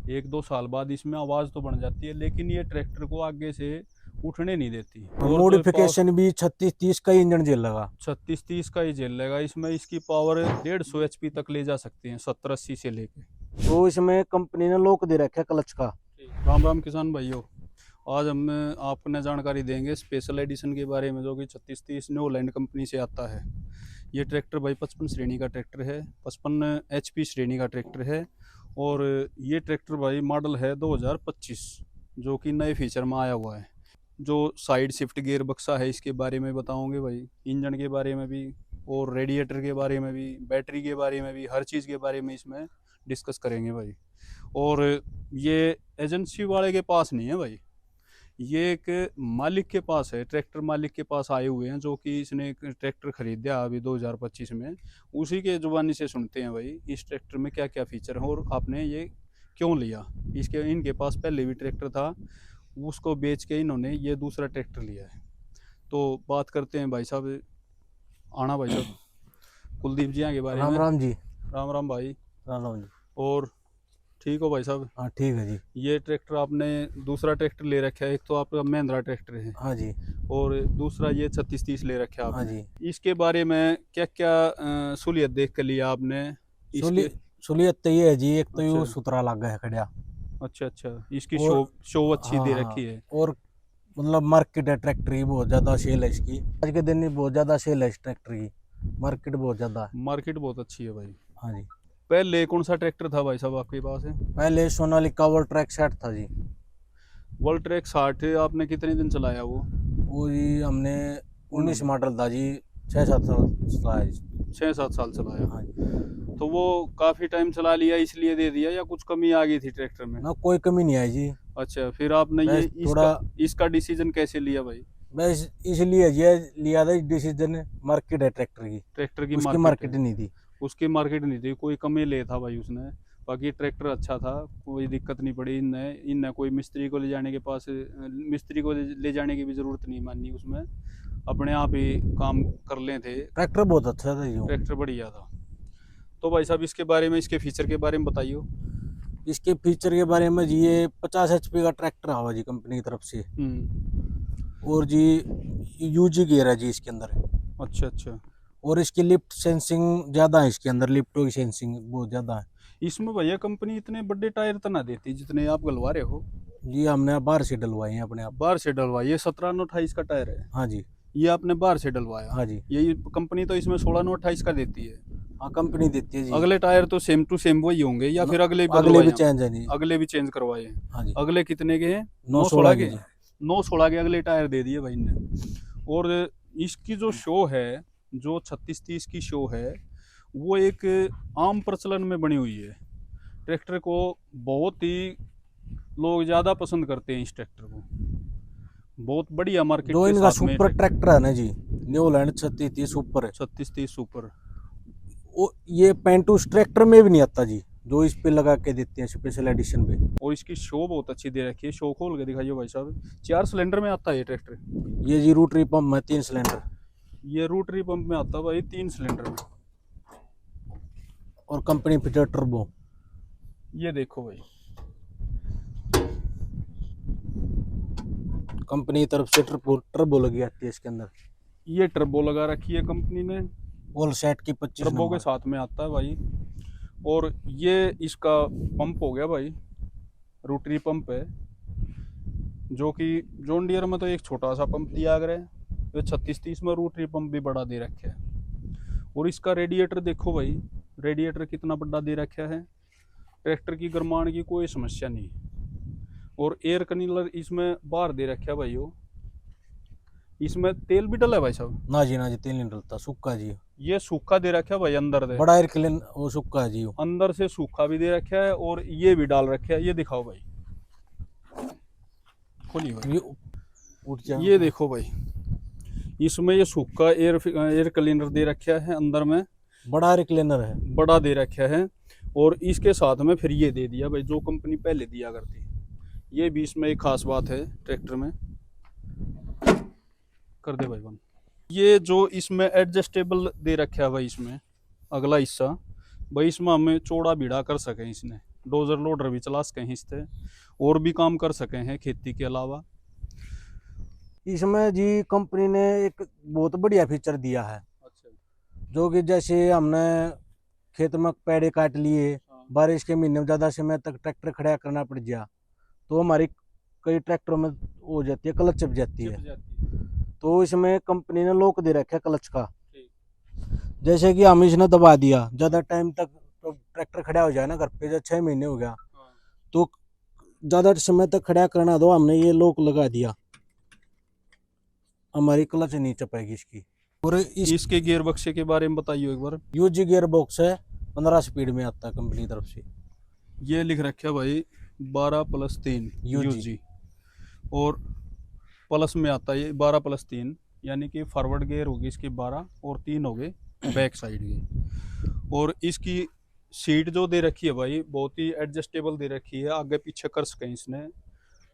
एक दो साल बाद इसमें आवाज़ तो बन जाती है, लेकिन ये ट्रैक्टर को आगे से उठने नहीं देती। और मॉडिफिकेशन भी 36-30 का इंजन झेल लगा। 36-30 का ही झेल लेगा। इसमें इसकी पावर 150 HP तक ले जा सकते हैं, 70-80 से लेके। तो इसमें कंपनी ने लॉक दे रखा है क्लच का। राम राम किसान भाइयों, आज हम आपने जानकारी देंगे स्पेशल एडिशन के बारे में, जो कि 3630 न्यूलैंड कंपनी से आता है। ये ट्रैक्टर भाई 55 श्रेणी का ट्रैक्टर है, 55 HP श्रेणी का ट्रैक्टर है। और ये ट्रैक्टर भाई मॉडल है 2025, जो कि नए फीचर में आया हुआ है। जो साइड शिफ्ट गियर बक्सा है, इसके बारे में बताऊंगे भाई, इंजन के बारे में भी और रेडिएटर के बारे में भी, बैटरी के बारे में भी, हर चीज़ के बारे में इसमें डिस्कस करेंगे भाई। और ये एजेंसी वाले के पास नहीं है भाई, ये एक मालिक के पास है, ट्रैक्टर मालिक के पास आए हुए हैं, जो कि इसने एक ट्रैक्टर खरीदा अभी 2025 में। उसी के जुबानी से सुनते हैं भाई इस ट्रैक्टर में क्या क्या फीचर है और आपने ये क्यों लिया। इनके पास पहले भी ट्रैक्टर था, उसको बेच के इन्होंने ये दूसरा ट्रैक्टर लिया है। तो बात करते हैं भाई साहब, आना भाई साहब कुलदीप जी के बारे में। राम राम जी। राम राम भाई। राम राम जी। और ठीक हो भाई साहब? हाँ ठीक है जी। ये ट्रैक्टर आपने दूसरा ट्रैक्टर ले रखा है, एक तो आपका महिंद्रा ट्रैक्टर है। हाँ जी। और दूसरा ये 3630 ले रखा है हाँ आपने। जी। इसके बारे में क्या क्या सहूलियत देख कर लिया आपने इसके? सहूलियत तो ये है जी, एक तो अच्छा यू सुथरा लग गया है खड़िया। अच्छा अच्छा, इसकी और शो अच्छी हाँ दे हाँ, रखी है। और मतलब मार्केट है ट्रैक्टर की, बहुत ज्यादा सेल है इसकी। आज के दिन में बहुत ज्यादा सेल है इस ट्रैक्टर की, मार्केट बहुत ज्यादा है। मार्केट बहुत अच्छी है भाई। हाँ जी। पहले कौन सा ट्रैक्टर था भाई साहब आपके पास है? पहले सोनालिका वर्ल्ड ट्रैक 60 था जी। वर्ल्ड ट्रैक 60 आपने कितने दिन चलाया वो जी हमने 19 मॉडल था जी, 6-7 साल चलाया जी। 6-7 साल चलाया। हाँ जी। तो वो काफी टाइम चला लिया इसलिए दे दिया, या कुछ कमी आ गई थी ट्रैक्टर में? ना कोई कमी नहीं आई जी। अच्छा, फिर आपने ये बस थोड़ा इसका डिसीजन कैसे लिया भाई? बस इसलिए ये लिया था डिसीजन, मार्केट है ट्रैक्टर की, ट्रैक्टर की उसकी मार्केट मार्केट है, नहीं थी। उसकी मार्केट नहीं थी, कोई कमी ले था भाई उसने। बाकी ट्रैक्टर अच्छा था, कोई दिक्कत नहीं पड़ी। इनने कोई मिस्त्री को ले जाने के पास, मिस्त्री को ले जाने की भी ज़रूरत नहीं मानी उसमें, अपने आप ही काम कर ले थे। ट्रैक्टर बहुत अच्छा था जी। ट्रैक्टर बढ़िया था। तो भाई साहब इसके बारे में, इसके फीचर के बारे में बताइए। इसके फीचर के बारे में जी, ये 50 HP का ट्रैक्टर आवा जी कंपनी की तरफ से। और जी यूजी गियर है जी इसके अंदर। अच्छा अच्छा। और इसकी लिफ्ट सेंसिंग ज़्यादा है, इसके अंदर लिफ्टों की सेंसिंग बहुत ज़्यादा है। इसमें भैया कंपनी इतने बड़े टायर तो ना देती जितने आप गलवा रहे हो। जी हमने बाहर से डलवाए हैं अपने आप। बाहर से डलवाई? ये 17/9/28 का टायर है? हाँ जी। ये आपने बाहर से डलवाया? हाँ जी। ये कंपनी तो इसमें 16/9/28 का देती है। हाँ कंपनी देती है जी। अगले टायर तो सेम टू सेम वही होंगे, या फिर अगले अगले भी बदलवाए? चेंज है जी। अगले भी चेंज करवाए हैं? हाँ जी। अगले कितने के हैं? 916 के? की जी। 916 के अगले टायर दे दिए भाई ने। और इसकी जो शो है, जो 3630 की शो है, वो एक आम प्रचलन में बनी हुई है। ट्रैक्टर को बहुत ही लोग ज़्यादा पसंद करते हैं, इस ट्रैक्टर को बहुत बढ़िया मार्केट जो के इनका साथ में। सुपर ट्रैक्टर है ना जी, न्यूलैंड 3630 सुपर है। 3630 सुपर। वो ये पेंटूस ट्रैक्टर में भी नहीं आता जी, जो इस पे लगा के देते हैं स्पेशल एडिशन पे। और इसकी शो बहुत अच्छी दे रखी है, शो खोल के दिखाइए भाई साहब। 4 सिलेंडर में आता है ये ट्रैक्टर। ये जी रोटरी पंप में 3 सिलेंडर। ये रोटरी पंप में आता है भाई 3 सिलेंडर में। और कंपनी फिटेड टर्बो। ये देखो भाई, कंपनी की तरफ से टर्बो लगी आती है इसके अंदर। ये टर्बो लगा रखी है कंपनी ने, ऑल सेट की 25 टर्बो के नंबर। साथ में आता है भाई। और ये इसका पंप हो गया भाई, रोटरी पंप है, जो कि जॉन डियर में तो एक छोटा सा पंप दिया गया है, तो 3630 में रोटरी पंप भी बड़ा दे रखा है। और इसका रेडिएटर देखो भाई, रेडिएटर कितना बड़ा दे रखा है। ट्रैक्टर की गर्माण की कोई समस्या नहीं। और एयर कनीलर इसमें बाहर दे रखा है भाई। वो इसमें तेल भी डला है भाई साहब? ना जी तेल नहीं डलता, सूखा जी। ये सूखा दे रखा है भाई, अंदर दे बड़ा एयर क्लीन वो सूखा है जी। अंदर से सूखा भी दे रखा है, और ये भी डाल रखा है। ये दिखाओ भाई, खोलिए भाई, ये उठ जा। ये देखो भाई, इसमें ये सूखा एयर क्लीनर दे रखा है अंदर में, बड़ा एयर क्लीनर है, बड़ा दे रखा है। और इसके साथ में फिर ये दे दिया भाई, जो कंपनी पहले दिया करती। ये भी इसमें एक खास बात है ट्रैक्टर में। कर दे भाई बंद। ये जो इसमें एडजस्टेबल दे रखा है भाई, इसमें अगला हिस्सा भाई, इसमें हमें चौड़ा बीड़ा कर सके इसने, डोजर लोडर भी चला सके हैं इससे, और भी काम कर सके हैं खेती के अलावा। इसमें जी कंपनी ने एक बहुत बढ़िया फीचर दिया है, अच्छा। जो कि जैसे हमने खेत में पेड़ काट लिए, हाँ। बारिश के महीने में ज़्यादा समय तक ट्रैक्टर खड़ा करना पड़ गया, तो हमारी कई ट्रैक्टरों में हो जाती है, क्लच चिप जाती चिप है। जाती है। तो इसमें कंपनी ने लॉक दे रखा है क्लच का। ठीक। जैसे कि हम इसने दबा दिया ज़्यादा टाइम तक, तो ट्रैक्टर खड़ा हो जाए ना घर पे, जब 6 महीने हो गया हाँ। तो ज़्यादा समय तक खड़ा करना दो, हमने ये लॉक लगा दिया, हमारी क्लच नहीं चपेगी इसकी। और इसके गियर बक्से के बारे में बताइए एक बार। यूजी गियर बॉक्स है, 15 स्पीड में आता है कंपनी की तरफ से। ये लिख रखा है भाई 12+3 यूजी, और प्लस में आता है ये 12+3, यानी कि फॉरवर्ड गियर होगी इसकी 12 और 3 हो गए बैक साइड के। और इसकी सीट जो दे रखी है भाई बहुत ही एडजस्टेबल दे रखी है, आगे पीछे कर सकें इसने,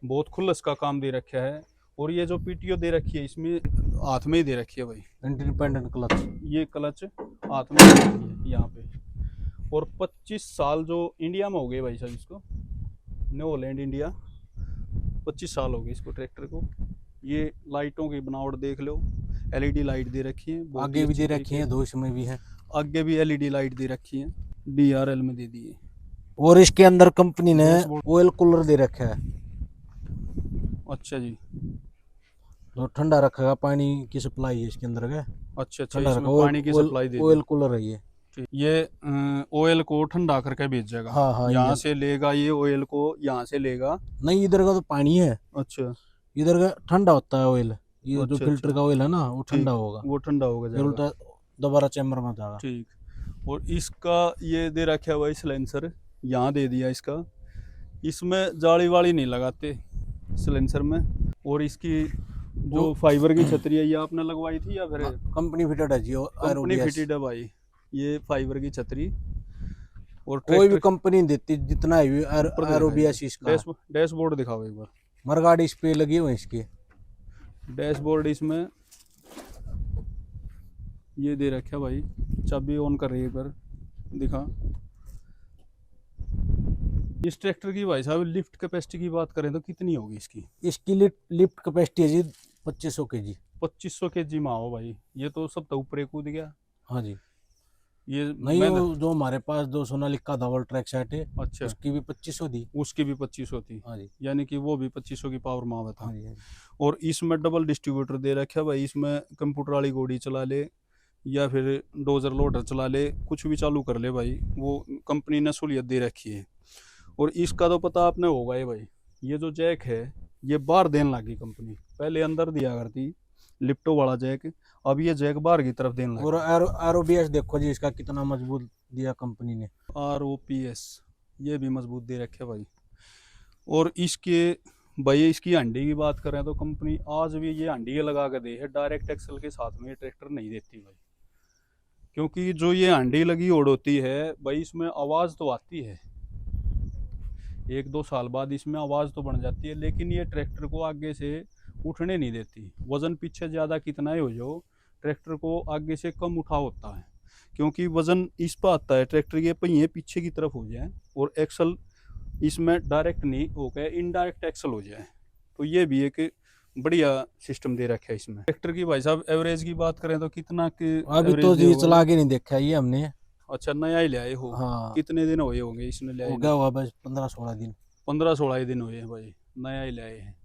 बहुत खुल्लस का काम दे रखा है। और ये जो पीटीओ दे रखी है इसमें हाथ में ही दे रखी है भाई, इंडिपेंडेंट क्लच, ये क्लच हाथ में दे रखी है यहाँ पे। और 25 साल जो इंडिया में हो गए भाई साहब इसको, न्यू हॉलैंड इंडिया, 25 साल हो गए इसको ट्रैक्टर को। ये लाइटों की बनावट देख लो, एलईडी लाइट दे रखी है, बहुत आगे ही भी अच्छी दे रखी है, दो इसमें भी है। आगे भी एलईडी लाइट दे रखी है, डीआरएल में दे दी है। और इसके अंदर कंपनी ने डैशबोर्ड। ऑयल कूलर दे रखा है, अच्छा जी। जो ठंडा रखेगा, पानी की सप्लाई है इसके अंदर का, अच्छा अच्छा, ठंडा इसमें रखा। पानी की सप्लाई दे दी। ऑयल कूलर है ये। ठीक। ये ऑयल को ठंडा करके भेजेगा। हाँ हाँ, यहाँ से लेगा ये ऑयल को, यहाँ से लेगा। नहीं, इधर का तो पानी है, अच्छा। इधर का ठंडा होता है ऑयल, ये जो अच्छा फिल्टर अच्छा, का ऑयल है ना, वो ठंडा ठीक, होगा, वो ठंडा होगा फिर जाएगा। उल्टा दोबारा चैम्बर में जाएगा। ठीक। और इसका ये दे रखा है भाई सिलेंसर, यहाँ दे दिया इसका। इसमें जाली वाली नहीं लगाते सिलेंसर में। और इसकी जो फाइबर की छतरी है ये आपने लगवाई थी या फिर कंपनी फिटेड है जी, कंपनी फिटेड है भाई, ये फाइबर की छतरी। और कोई भी कंपनी नहीं देती जितना ट्रैक्टर इसका है। डैशबोर्ड दिखाओ एक बार। मरगाड़ी इस पे लगी हुई है इसकी। डैशबोर्ड इसमें ये दे रखा है भाई, चाबी ऑन कर रही है, पर दिखा। इस ट्रैक्टर की भाई साहब लिफ्ट कैपेसिटी की बात करें तो कितनी होगी इसकी? इसकी लिफ्ट कैपेसिटी है जी 2500 kg। 2500 kg में हो भाई, ये तो सब तो ऊपर कूद गया। हाँ जी, ये नहीं मैं वो जो हमारे पास 2 सोनालिका डबल ट्रैक सेट है, अच्छा, उसकी भी 2500 दी। उसकी भी 2500 थी, हाँ जी, यानी कि वो भी 2500 की पावर में आवा था। हाँ जी, हाँ जी। और इसमें डबल डिस्ट्रीब्यूटर दे रखा है भाई, इसमें कंप्यूटर वाली गोड़ी चला ले या फिर डोजर लोडर चला ले, कुछ भी चालू कर ले भाई, वो कंपनी ने सहूलियत दे रखी है। और इसका तो पता आपने होगा ही भाई, ये जो जैक है ये बाहर देने लगी कंपनी, पहले अंदर दिया करती लिफ्टो वाला जैक, अब ये जैक बाहर की तरफ देने लगी। और ROBS देखो जी इसका कितना मजबूत दिया कंपनी ने। ROPS ये भी मजबूत दे रखे है भाई। और इसके भाई इसकी हंडी की बात करें तो कंपनी आज भी ये हंडी लगा के दे है, डायरेक्ट एक्सल के साथ में ये ट्रैक्टर नहीं देती भाई, क्योंकि जो ये हंडी लगी ओड होती है भाई, इसमें आवाज़ तो आती है, 1-2 साल बाद इसमें आवाज़ तो बन जाती है, लेकिन ये ट्रैक्टर को आगे से उठने नहीं देती। वज़न पीछे ज़्यादा कितना ही हो जाओ, ट्रैक्टर को आगे से कम उठा होता है, क्योंकि वज़न इस पर आता है, ट्रैक्टर के पहिए पीछे की तरफ हो जाए और एक्सल इसमें डायरेक्ट नहीं हो गया, इनडायरेक्ट एक्सल हो जाए। तो ये भी एक बढ़िया सिस्टम दे रखा है इसमें। ट्रैक्टर की भाई साहब एवरेज की बात करें तो कितना के अभी तो जी चला के नहीं देखा ये हमने। अच्छा, नया ही ले आए हो? हाँ, कितने दिन हुए होंगे इसने ले आए? हो गया होगा बस 15-16 दिन। 15-16 दिन हुए हैं भाई, नया ही ले आए हैं।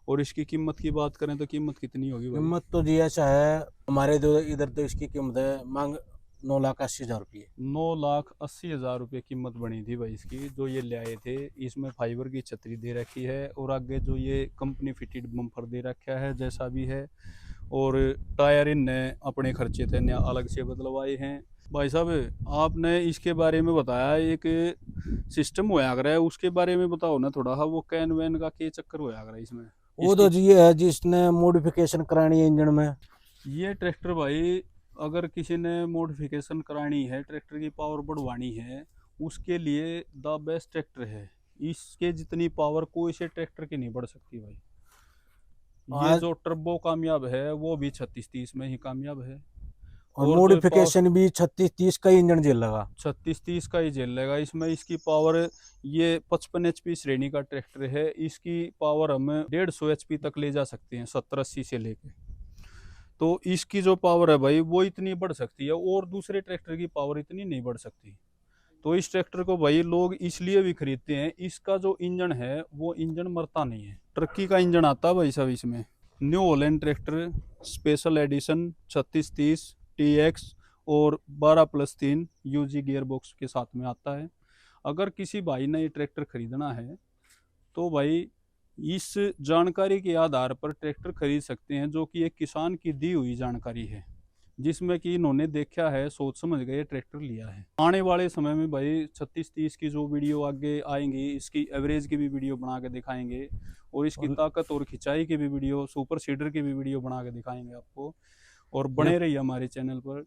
और इसकी कीमत की बात करें तो कीमत कितनी होगी भाई? कीमत तो जी ऐसा है, हमारे जो इधर तो इसकी कीमत है मांग 9,80,000 रुपये। 9,80,000 रुपये कीमत बनी थी भाई इसकी, जो ये ले आए थे। इसमें फाइबर की छतरी दे रखी है और आगे जो ये कंपनी फिटेड बम्पर दे रखा है जैसा भी है, और टायर इनने अपने खर्चे थे अलग से बदलवाए हैं। भाई साहब आपने इसके बारे में बताया एक सिस्टम होया कर है, उसके बारे में बताओ ना थोड़ा। हाँ, वो कैन वैन का क्या चक्कर होया कर है इसमें? वो तो जी ये है जिसने मॉडिफिकेशन करानी है इंजन में। ये ट्रैक्टर भाई अगर किसी ने मॉडिफिकेशन करानी है, ट्रैक्टर की पावर बढ़वानी है, उसके लिए द बेस्ट ट्रैक्टर है। इसके जितनी पावर कोई से ट्रैक्टर की नहीं बढ़ सकती भाई। ये जो टर्बो कामयाब है वो भी 3630 में ही कामयाब है। और जो मॉडिफिकेशन भी 36-30 का इंजन जेल लगा। 36-30 का ही झेल लेगा। इसमें इसकी पावर, ये 55 HP श्रेणी का ट्रैक्टर है। इसकी पावर हम 150 HP तक ले जा सकते हैं, 70-80 से लेके। तो इसकी जो पावर है भाई वो इतनी बढ़ सकती है, और दूसरे ट्रैक्टर की पावर इतनी नहीं बढ़ सकती। तो इस ट्रैक्टर को भाई लोग इसलिए भी खरीदते हैं, इसका जो इंजन है वो इंजन मरता नहीं है। टर्की का इंजन आता है भाई साहब इसमें। New Holland tractor special edition 3630 TX और 12+3 UG गियर बॉक्स के साथ में आता है। अगर किसी भाई ने ये ट्रैक्टर खरीदना है तो भाई इस जानकारी के आधार पर ट्रैक्टर खरीद सकते हैं, जो कि एक किसान की दी हुई जानकारी है, जिसमें कि इन्होंने देखा है, सोच समझ गए ट्रैक्टर लिया है। आने वाले समय में भाई 3630 की जो वीडियो आगे आएंगी, इसकी एवरेज की भी वीडियो बना के दिखाएंगे, और इसकी ताकत और खिंचाई की भी वीडियो, सुपर सीडर की भी वीडियो बना के दिखाएंगे आपको। और बने रहिए हमारे चैनल पर।